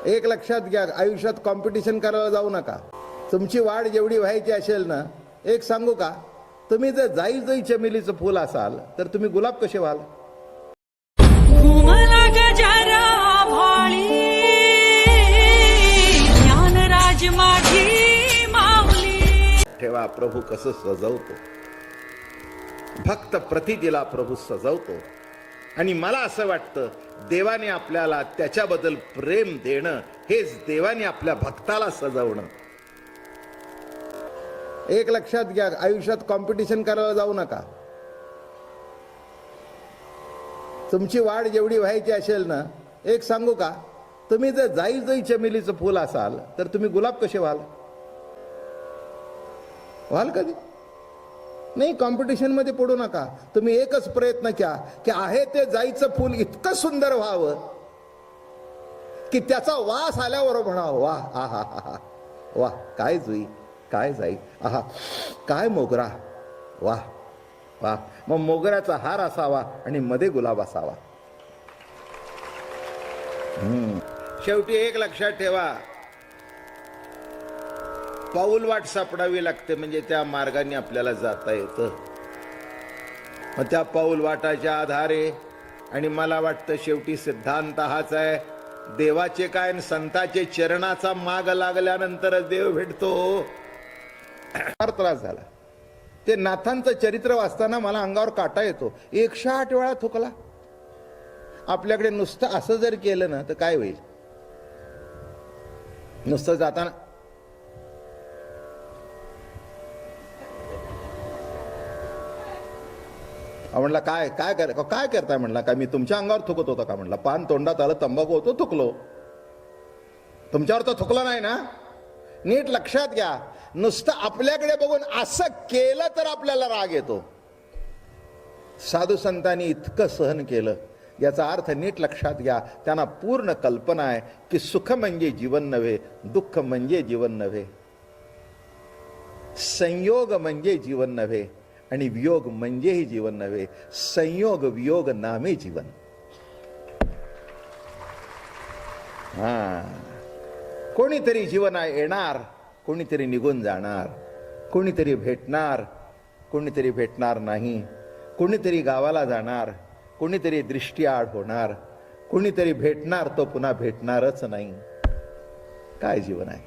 एक लक्षात घ्या, आयुष्यात कॉम्पिटिशन करायला जाऊ नका. तुमची वाढ जेवढी व्हायची असेल ना, एक सांगू का, तुम्ही जर जाई चमेलीचं फुल असाल तर तुम्ही गुलाब कसे व्हाल? ठेवा, प्रभू कसं सजवतो, भक्त प्रतिदिला प्रभू सजवतो. आणि मला असं वाटतं देवाने आपल्याला त्याच्याबद्दल प्रेम देणं हेच देवाने आपल्या भक्ताला सजवणं. एक लक्षात घ्या, आयुष्यात कॉम्पिटिशन करायला जाऊ नका. तुमची वाढ जेवढी व्हायची असेल ना, एक सांगू का, तुम्ही जर जाई चमेलीचं फुल असाल तर तुम्ही गुलाब कसे व्हाल? व्हाल कधी नाही. कॉम्पिटिशन मध्ये पडू नका. तुम्ही एकच प्रयत्न घ्या की आहे ते जाईचं फुल इतकं सुंदर व्हावं की त्याचा वास आल्यावर म्हणावं, वा आहा हा वा, काय जुई, काय जाई, आहा काय मोगरा, वा वा. मग मोगऱ्याचा हार असावा आणि मध्ये गुलाब असावा. शेवटी एक लक्षात ठेवा, पाऊल वाट सापडावी लागते, म्हणजे त्या मार्गाने आपल्याला जाता येतं. मग त्या पाऊल वाटाच्या आधारे, आणि मला वाटतं शेवटी सिद्धांत हाच आहे, देवाचे काय आणि संताचे चरणाचा माग लागल्यानंतरच देव भेटतो. फार त्रास झाला. ते नाथांचं चरित्र वाचताना मला अंगावर काटा येतो. 108 वेळा थुकला. आपल्याकडे नुसतं असं जर केलं ना तर काय होईल? नुसतं जाताना म्हणला काय काय काय करताय म्हणला, काय मी तुमच्या अंगावर थुकत होता का म्हणला? पान तोंडात आलं, तंबाखू होतो, थुकलो. तुमच्यावर तर थुकलं नाही ना. नीट लक्षात घ्या, नुसतं आपल्याकडे बघून असं केलं तर आपल्याला राग येतो. साधू संतांनी इतकं सहन केलं, याचा अर्थ नीट लक्षात घ्या, त्यांना पूर्ण कल्पना आहे की सुख म्हणजे जीवन नव्हे, दुःख म्हणजे जीवन नव्हे, संयोग म्हणजे जीवन नव्हे, आणि वियोग म्हणजेही जीवन नव्हे. संयोग वियोग नामे जीवन. कोणीतरी जीवन येणार, कोणीतरी निघून जाणार, कोणीतरी भेटणार, कोणीतरी भेटणार नाही, कोणीतरी गावाला जाणार, कोणीतरी दृष्टीआड होणार, कोणीतरी भेटणार तो पुन्हा भेटणारच नाही. काय जीवन आहे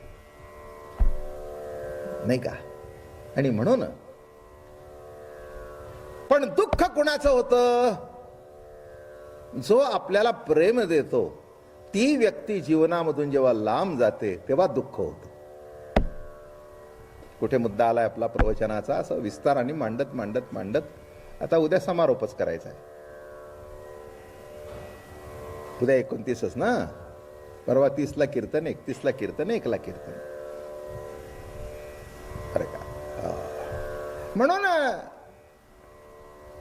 नाही का? आणि म्हणून पण दुःख कुणाचं होतं? जो आपल्याला प्रेम देतो ती व्यक्ती जीवनामधून जेव्हा लांब जाते तेव्हा दुःख होतं. कुठे मुद्दा आलाय आपला प्रवचनाचा, असं विस्ताराने मांडत मांडत मांडत आता उद्या समारोपच करायचा आहे. उद्या 29च ना, परवा 30ला कीर्तन, 31ला कीर्तन, 1ला कीर्तन. अरे का, म्हणून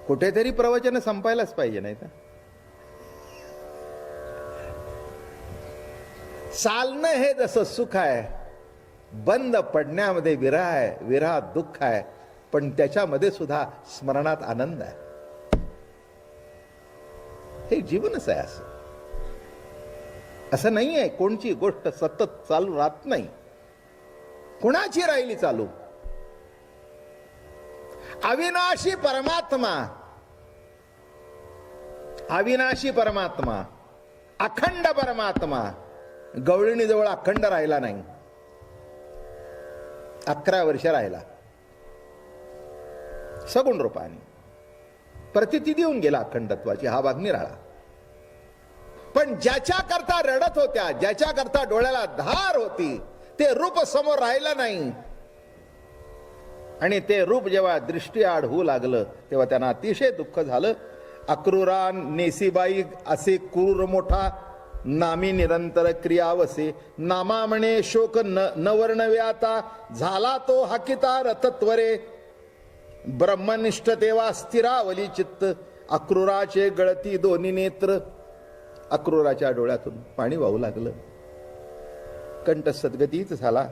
कुठेतरी प्रवचन संपायलाच पाहिजे, नाही तर चालणं हे जसं सुख आहे, बंद पडण्यामध्ये विरह आहे, विरहात दुःख आहे, पण त्याच्यामध्ये सुद्धा स्मरणात आनंद आहे. हे जीवनच आहे. असं नाही आहे कोणची गोष्ट सतत चालू राहत नाही. कुणाची राहिली चालू? अविनाशी परमात्मा, अविनाशी परमात्मा, अखंड परमात्मा गवळणीजवळ अखंड राहिला नाही. 11 वर्ष राहिला. सगुण रूपाने प्रतिती देऊन गेला अखंडत्वाची, हा भाग निराळा. पण ज्याच्या करता रडत होत्या, ज्याच्या करता डोळ्याला धार होती, ते रूप समोर राहिलं नाही. आणि ते रूप जेव्हा दृष्टीआड होऊ लागलं तेव्हा त्यांना अतिशय दुःख झालं. अक्रूरा नेसीबाई असे क्रूर मोठा, नामी निरंतर क्रियावसे, नामा म्हणे शोक न वर्णवे आता, झाला तो हाकिता रथत्वरे, ब्रह्मनिष्ठ तेव्हा स्थिरावली चित्त, अक्रूराचे गळती दोन्ही नेत्र. अक्रूराच्या डोळ्यातून पाणी वाहू लागलं, कंठ सद्गतीच झाला.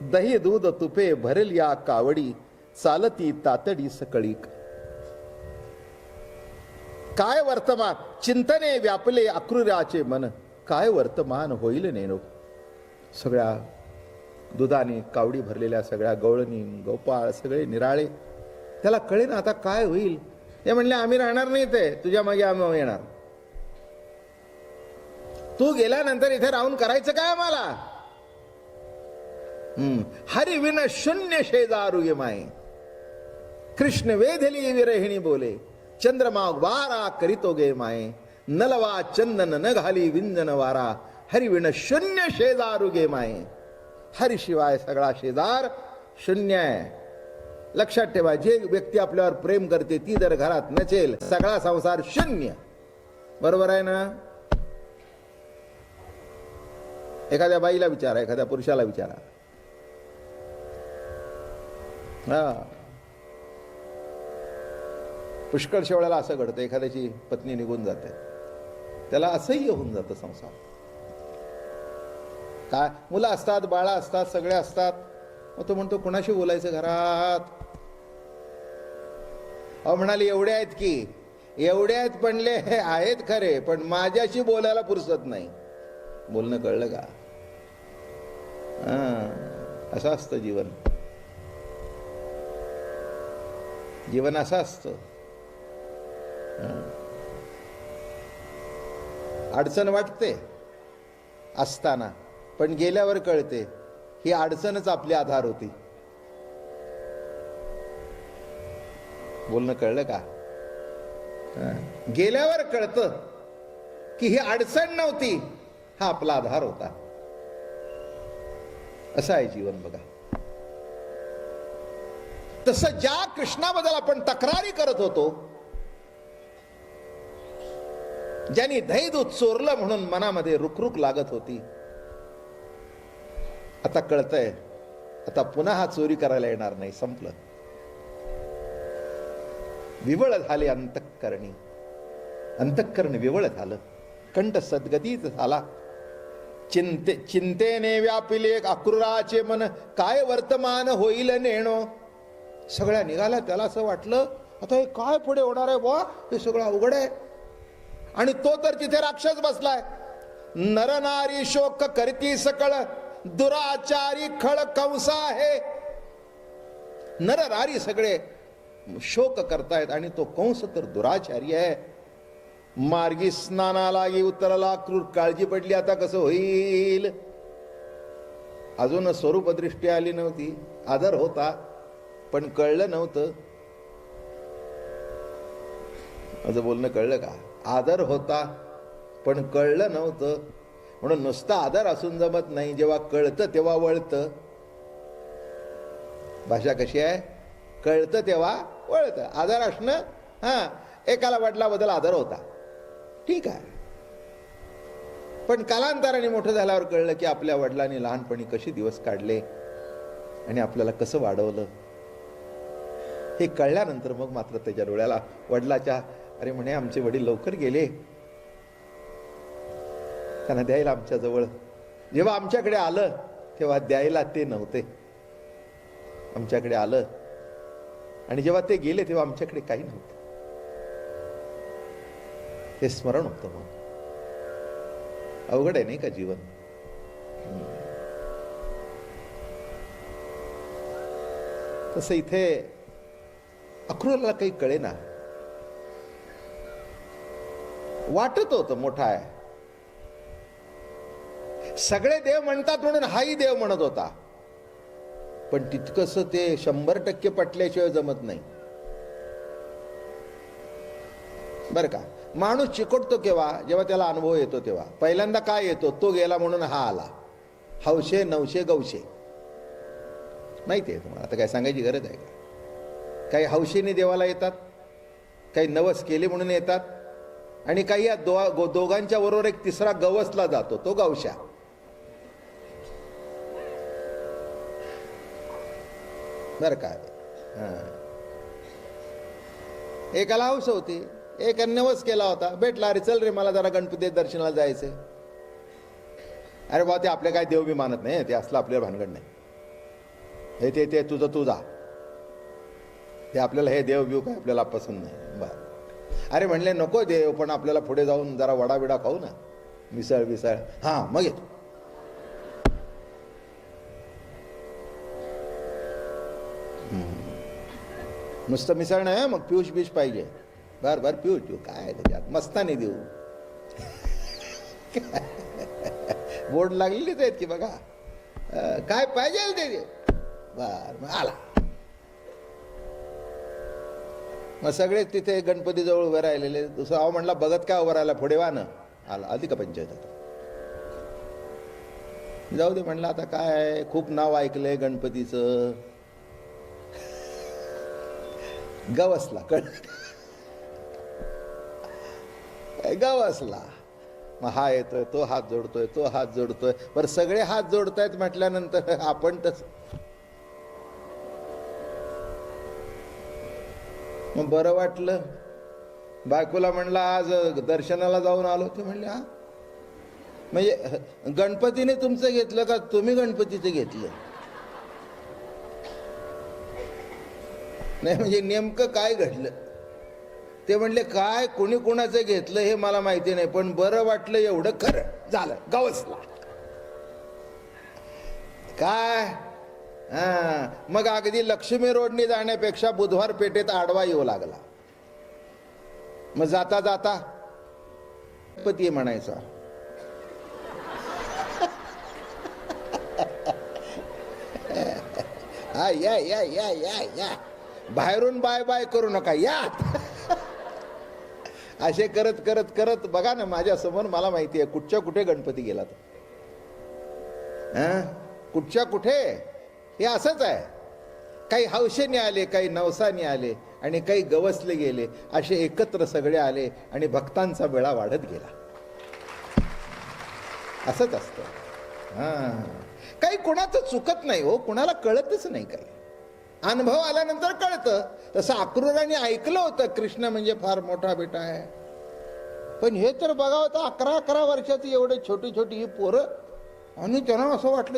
दही दूध तुपे भरेल या कावडी, चालती तातडी सकळीक. काय वर्तमान चिंतने व्यापले अक्रूराचे मन, काय वर्तमान होईल नेणो. सगळ्या दुधाने कावडी भरलेल्या सगळ्या गवळणी गोपाळ सगळे निराळे. त्याला कळेना आता काय होईल. ते म्हणले आम्ही राहणार नाही, ते तुझ्या मागे आम्ही येणार. तू गेल्यानंतर इथे राहून करायचं काय आम्हाला. हरि विन शून्य शेजारू ये माये, कृष्ण वेधली विरहिणी बोले, चंद्रमा वारा करीतो गे माये, नलवा चंदन न घाली विंजन वारा, हरि विन शून्य शेजारू गे माये. हरि शिवाय सगळा शेजार शून्य आहे. लक्षात ठेवा, जे व्यक्ती आपल्यावर प्रेम करते ती जर घरात नसेल, सगळा संसार शून्य. बरोबर आहे ना. एखाद्या बाईला विचारा, एखाद्या पुरुषाला विचारा. पुष्कळशा वेळेला असं घडतं, एखाद्याची पत्नी निघून जाते, त्याला असह्य होऊन जातं संसार. काय मुलं असतात, बाळा असतात, सगळे असतात. मग तो म्हणतो कुणाशी बोलायचं घरात. अहो म्हणाली एवढे आहेत की, एवढे आहेत म्हणले हे आहेत खरे, पण माझ्याशी बोलायला फुरसत नाही. बोलणं कळलं का. असं असतं जीवन. जीवन असं असतं. अडचण वाटते असताना, पण गेल्यावर कळते ही अडचणच आपली आधार होती. बोलणं कळलं का. गेल्यावर कळतं की ही अडचण नव्हती, हा आपला आधार होता. असं आहे जीवन बघा. तसं ज्या कृष्णाबद्दल आपण तक्रारी करत होतो, ज्यांनी दही दूध चोरलं म्हणून मनामध्ये रुकरुक लागत होती, आता कळतंय आता पुन्हा हा चोरी करायला येणार नाही. संपलं. विवळ झाले अंतःकरणी. अंतःकरण विवळ झालं. कंठ सद्गतीत झाला. चिंतेने व्यापिले अक्रूराचे मन, काय वर्तमान होईल नेणो. सगळ्या निघाला. त्याला असं वाटलं आता हे काय पुढे होणार आहे बा, हे सगळं अवघड आहे. आणि तो तर तिथे राक्षस बसलाय. नरनारी शोक करती सकळ, दुराचारी खळ कंस आहे. नरनारी सगळे शोक करतायत आणि तो कंस तर दुराचारी आहे. मार्गी स्नानाला उतरला क्रूर. काळजी पडली आता कसं होईल. अजून स्वरूपदृष्टी आली नव्हती. आदर होता पण कळलं नव्हतं. माझं बोलणं कळलं का. आदर होता पण कळलं नव्हतं. म्हणून नुसता आदर असून जमत नाही, जेव्हा कळतं तेव्हा वळतं. भाषा कशी आहे. कळतं तेव्हा वळतं. आदर असणं, एकाला वडिलाबद्दल आदर होता, ठीक आहे, पण कालांतराने मोठं झाल्यावर कळलं की आपल्या वडिलांनी लहानपणी कशी दिवस काढले आणि आपल्याला कसं वाढवलं. हे कळल्यानंतर मग मात्र त्याच्या डोळ्याला वडिलाच्या, अरे म्हणे आमचे वडील लवकर गेले, त्यांना द्यायला आमच्या जवळ, जेव्हा आमच्याकडे आलं तेव्हा द्यायला ते नव्हते. आमच्याकडे आलं आणि जेव्हा ते गेले तेव्हा आमच्याकडे काही नव्हतं. हे स्मरण होतं. मग अवघड आहे नाही का जीवन. तसं इथे अक्रूराला काही कळेना. वाटत होतं मोठा आहे, सगळे देव म्हणतात म्हणून हाही देव म्हणत होता, पण तितकंसं ते 100% पटल्याशिवाय जमत नाही. बरं का. माणूस चिकटतो केव्हा, जेव्हा त्याला अनुभव येतो तेव्हा. पहिल्यांदा काय येतो, तो गेला म्हणून हा आला. हौशे नवशे गवशे माहिती आहे तुम्हाला. आता काय सांगायची गरज आहे का. काही हौशेने देवाला येतात, काही नवस केले म्हणून येतात, आणि काही या दोघांच्या बरोबर एक तिसरा गवसला जातो, तो गवशा. बरं काय. एकाला हौस होती, एक नवस केला होता, भेटला, अरे चल रे मला जरा गणपती दर्शनाला जायचंय. अरे बा ते आपले काय देव बी मानत नाही, ते असलं आपल्याला भानगड नाही. हे ते तुझं तू जा, ते आपल्याला हे देव बिव काय आपल्याला पसंत नाही. बरं. अरे म्हणले नको देव, पण आपल्याला पुढे जाऊन जरा वडा बिडा खाऊ ना. मिसळ मिसळ हा मग येतो. नुसतं मिसळ नाही मग पियूष बिश पाहिजे. बर बर पिऊ पिऊ काय त्याच्यात मस्तानी देऊ. बोर्ड लागलेलीच आहेत की बघा. काय पाहिजे ते बर मग आला. मग सगळे तिथे गणपती जवळ उभे राहिलेले. दुसरा अहो म्हणला बघत काय उभं राहिला पुढे वान आला. अधिक पंचायत आता जाऊ दे म्हणलं आता काय खूप नाव ऐकलंय गणपतीचं. गवसला गवसला. मग हा येतोय तो हात जोडतोय तो हात जोडतोय. बरं सगळे हात जोडतायत म्हटल्यानंतर आपण तस मग बरं वाटलं. बायकोला म्हणलं आज दर्शनाला जाऊन आलो. ते म्हणले हा म्हणजे गणपतीने तुमचं घेतलं का तुम्ही गणपतीचं घेतलं. नाही म्हणजे नेमकं काय घडलं. ते म्हणले काय कोणी कोणाचं घेतलं हे मला माहिती नाही पण बरं वाटलं एवढं खरं झालं. गवसला काय. हा मग अगदी लक्ष्मी रोडनी जाण्यापेक्षा बुधवार पेठेत आडवा येऊ लागला. मग जाता जाता गणपती म्हणायचा. हा या या या या या बाहेरून बाय बाय करू नका या. असे करत करत करत बघा ना माझ्या समोर मला माहिती आहे कुठच्या कुठे गणपती गेला तो. कुठच्या कुठे हे असंच आहे. काही हौशेने आले काही नवसाने आले आणि काही गवसले गेले. असे एकत्र सगळे आले आणि भक्तांचा वेळा वाढत गेला. असंच असतं. काही कोणाचं चुकत नाही हो. कोणाला कळतच नाही काही. अनुभव आल्यानंतर कळतं. तसं अक्रूराने ऐकलं होतं कृष्ण म्हणजे फार मोठा बेटा आहे. पण हे तर बघा होतं 11-11 वर्षाची एवढे छोटी छोटी ही पोरं आणि त्यांना असं वाटलं